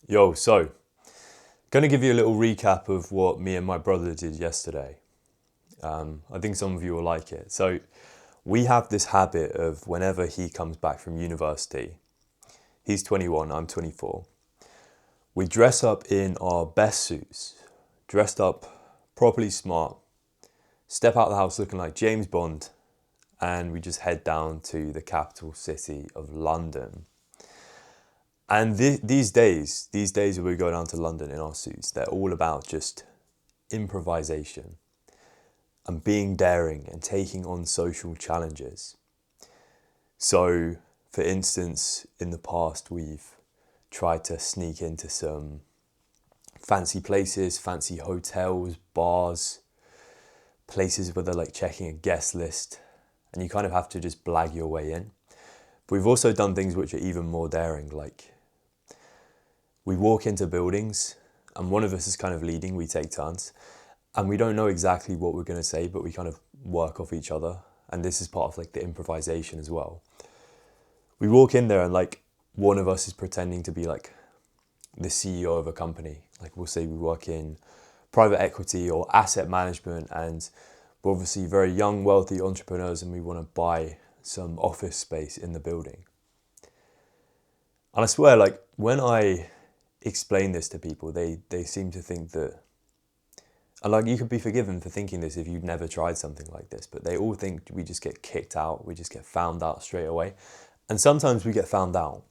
So going to give you a little recap of what me and my brother did yesterday. I think some of you will like it. So we have this habit of whenever he comes back from university, he's 21, I'm 24, we dress up in our best suits, dressed up properly smart, step out of the house looking like James Bond, and we just head down to the capital city of London. And these days where we go down to London in our suits, they're all about just improvisation and being daring and taking on social challenges. So, for instance, in the past, we've tried to sneak into some fancy places, fancy hotels, bars, places where they're like checking a guest list, and you kind of have to just blag your way in. But we've also done things which are even more daring, like we walk into buildings and one of us is kind of leading, we take turns, and we don't know exactly what we're going to say, but we kind of work off each other. And this is part of like the improvisation as well. We walk in there and like one of us is pretending to be like the CEO of a company. Like we'll say we work in private equity or asset management, and we're obviously very young, wealthy entrepreneurs, and we want to buy some office space in the building. And I swear, like when I explain this to people, they seem to think that, and like you could be forgiven for thinking this if you'd never tried something like this, but they all think we just get kicked out, we just get found out straight away. And sometimes we get found out.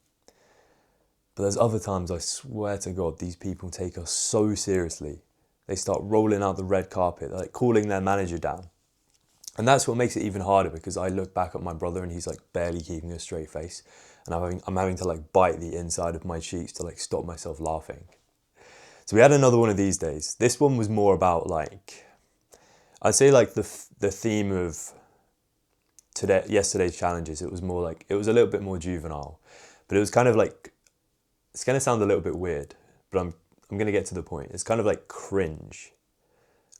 But there's other times, I swear to God, these people take us so seriously. They start rolling out the red carpet, like calling their manager down. And that's what makes it even harder, because I look back at my brother and he's like barely keeping a straight face. And I'm having to like bite the inside of my cheeks to like stop myself laughing. So we had another one of these days. This one was more about like, I'd say like the theme of yesterday's challenges. It was more like, it was a little bit more juvenile, but it was kind of like, it's going to sound a little bit weird, but I'm going to get to the point. It's kind of like cringe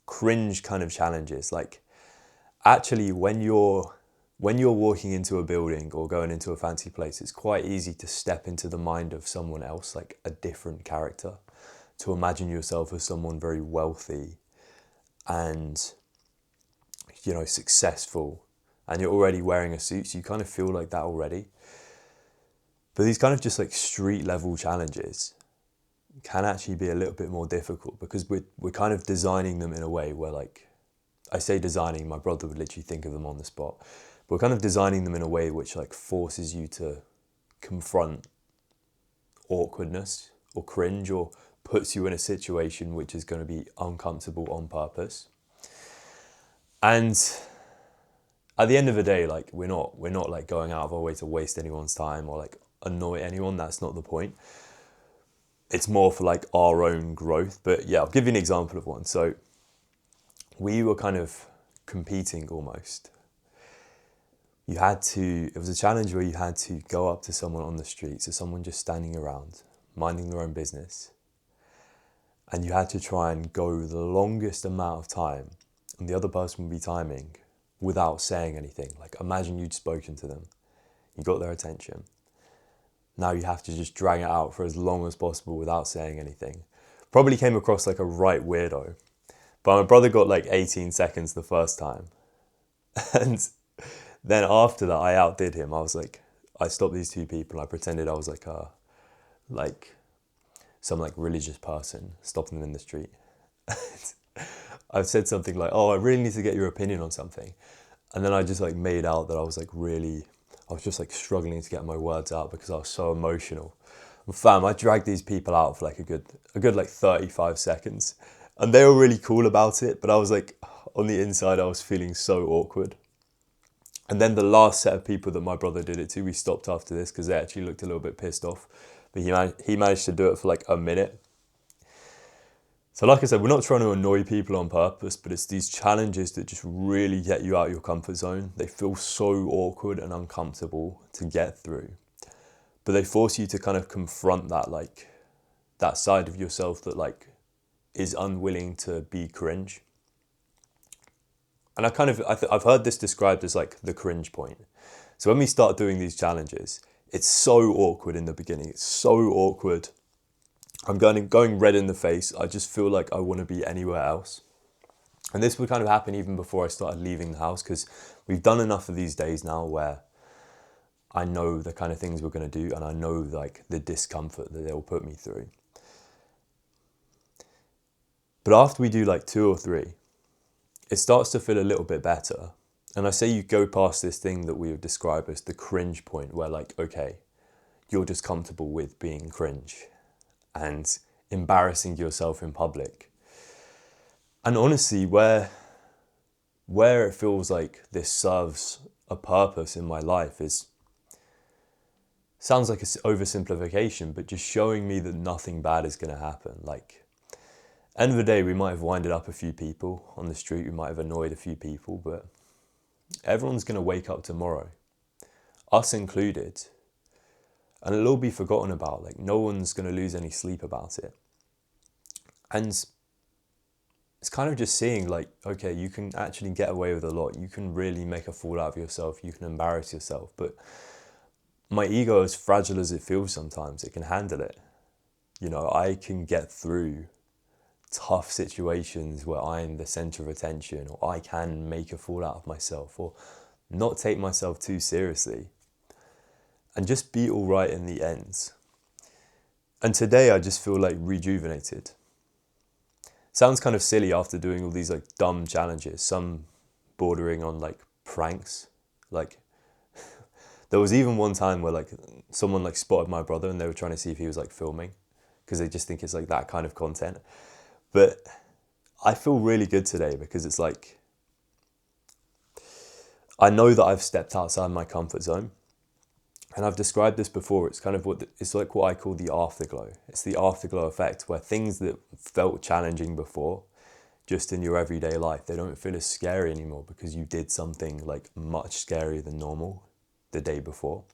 kind of challenges. Like actually when you're walking into a building or going into a fancy place, it's quite easy to step into the mind of someone else, like a different character, to imagine yourself as someone very wealthy and, you know, successful, and you're already wearing a suit, so you kind of feel like that already. But these kind of just like street level challenges can actually be a little bit more difficult, because we're kind of designing them in a way where, like, I say designing, my brother would literally think of them on the spot. We're kind of designing them in a way which like forces you to confront awkwardness or cringe, or puts you in a situation which is going to be uncomfortable on purpose. And at the end of the day, like we're not like going out of our way to waste anyone's time or like annoy anyone. That's not the point. It's more for like our own growth. But yeah, I'll give you an example of one. So we were kind of competing almost. It was a challenge where you had to go up to someone on the street, so someone just standing around, minding their own business, and you had to try and go the longest amount of time, and the other person would be timing without saying anything. Like imagine you'd spoken to them, you got their attention. Now you have to just drag it out for as long as possible without saying anything. Probably came across like a right weirdo. But my brother got like 18 seconds the first time. And then after that, I outdid him. I stopped these two people. I pretended I was like some like religious person, stopped them in the street. I've said something like, "Oh, I really need to get your opinion on something." And then I just like made out that I was just like struggling to get my words out because I was so emotional. And fam, I dragged these people out for like a good like 35 seconds. And they were really cool about it, but I was like, on the inside, I was feeling so awkward. And then the last set of people that my brother did it to, we stopped after this because they actually looked a little bit pissed off. But he managed to do it for like a minute. So like I said, we're not trying to annoy people on purpose, but it's these challenges that just really get you out of your comfort zone. They feel so awkward and uncomfortable to get through. But they force you to kind of confront that side of yourself that like is unwilling to be cringe. And I've heard this described as like the cringe point. So when we start doing these challenges, it's so awkward in the beginning. It's so awkward. I'm going red in the face. I just feel like I want to be anywhere else. And this would kind of happen even before I started leaving the house, because we've done enough of these days now where I know the kind of things we're going to do, and I know like the discomfort that they'll put me through. But after we do like 2 or 3, it starts to feel a little bit better. And I say you go past this thing that we would describe as the cringe point, where like, okay, you're just comfortable with being cringe and embarrassing yourself in public. And honestly, where it feels like this serves a purpose in my life is, sounds like an oversimplification, but just showing me that nothing bad is going to happen. Like, end of the day, we might have winded up a few people on the street, we might have annoyed a few people, but everyone's going to wake up tomorrow, us included, and it'll all be forgotten about. Like, no one's going to lose any sleep about it. And it's kind of just seeing like, okay, you can actually get away with a lot. You can really make a fool out of yourself. You can embarrass yourself. But my ego, as fragile as it feels sometimes, it can handle it. You know, I can get through tough situations where I'm the center of attention, or I can make a fool out of myself, or not take myself too seriously, and just be all right in the end. And today I just feel like rejuvenated. Sounds kind of silly after doing all these like dumb challenges, some bordering on like pranks. Like, there was even one time where like someone like spotted my brother and they were trying to see if he was like filming, because they just think it's like that kind of content. But I feel really good today, because it's like, I know that I've stepped outside my comfort zone. And I've described this before. It's kind of it's like what I call the afterglow. It's the afterglow effect, where things that felt challenging before, just in your everyday life, they don't feel as scary anymore, because you did something like much scarier than normal the day before.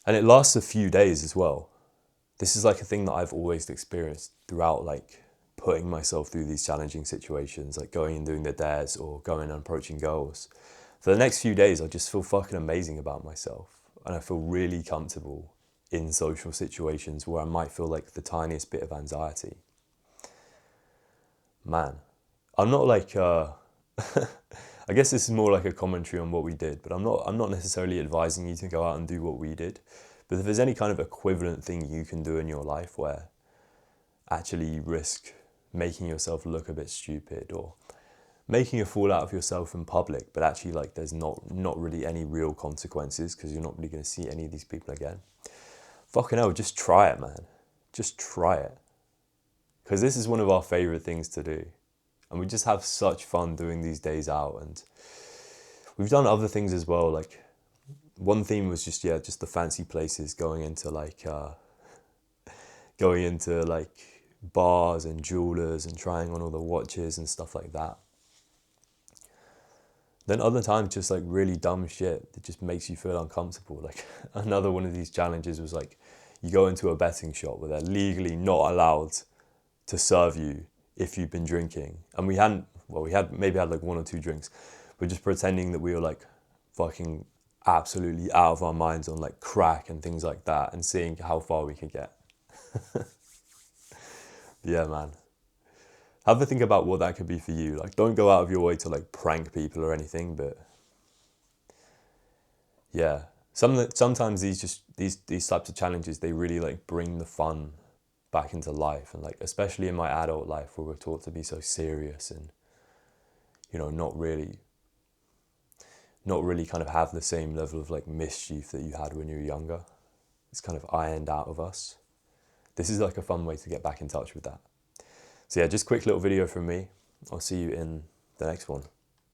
And it lasts a few days as well. This is like a thing that I've always experienced throughout, like putting myself through these challenging situations, like going and doing the dares or going and approaching girls. For the next few days, I just feel fucking amazing about myself. And I feel really comfortable in social situations where I might feel like the tiniest bit of anxiety. Man, I'm not like, I guess this is more like a commentary on what we did, but I'm not necessarily advising you to go out and do what we did. But if there's any kind of equivalent thing you can do in your life where actually you risk making yourself look a bit stupid, or making a fool out of yourself in public, but actually like there's not really any real consequences, because you're not really going to see any of these people again. Fucking hell, just try it, man. Just try it. Because this is one of our favourite things to do. And we just have such fun doing these days out. And we've done other things as well. Like, one theme was just the fancy places, going into like bars and jewelers and trying on all the watches and stuff like that. Then other times, just like really dumb shit that just makes you feel uncomfortable. Like, another one of these challenges was like, you go into a betting shop where they're legally not allowed to serve you if you've been drinking. And we had maybe like 1 or 2 drinks, but just pretending that we were like fucking absolutely out of our minds on like crack and things like that, and seeing how far we could get. Yeah, man. Have a think about what that could be for you. Like, don't go out of your way to like prank people or anything, but yeah. Sometimes these types of challenges, they really like bring the fun back into life. And like, especially in my adult life, where we're taught to be so serious and, you know, not really kind of have the same level of like mischief that you had when you were younger. It's kind of ironed out of us. This is like a fun way to get back in touch with that. So yeah, just quick little video from me. I'll see you in the next one.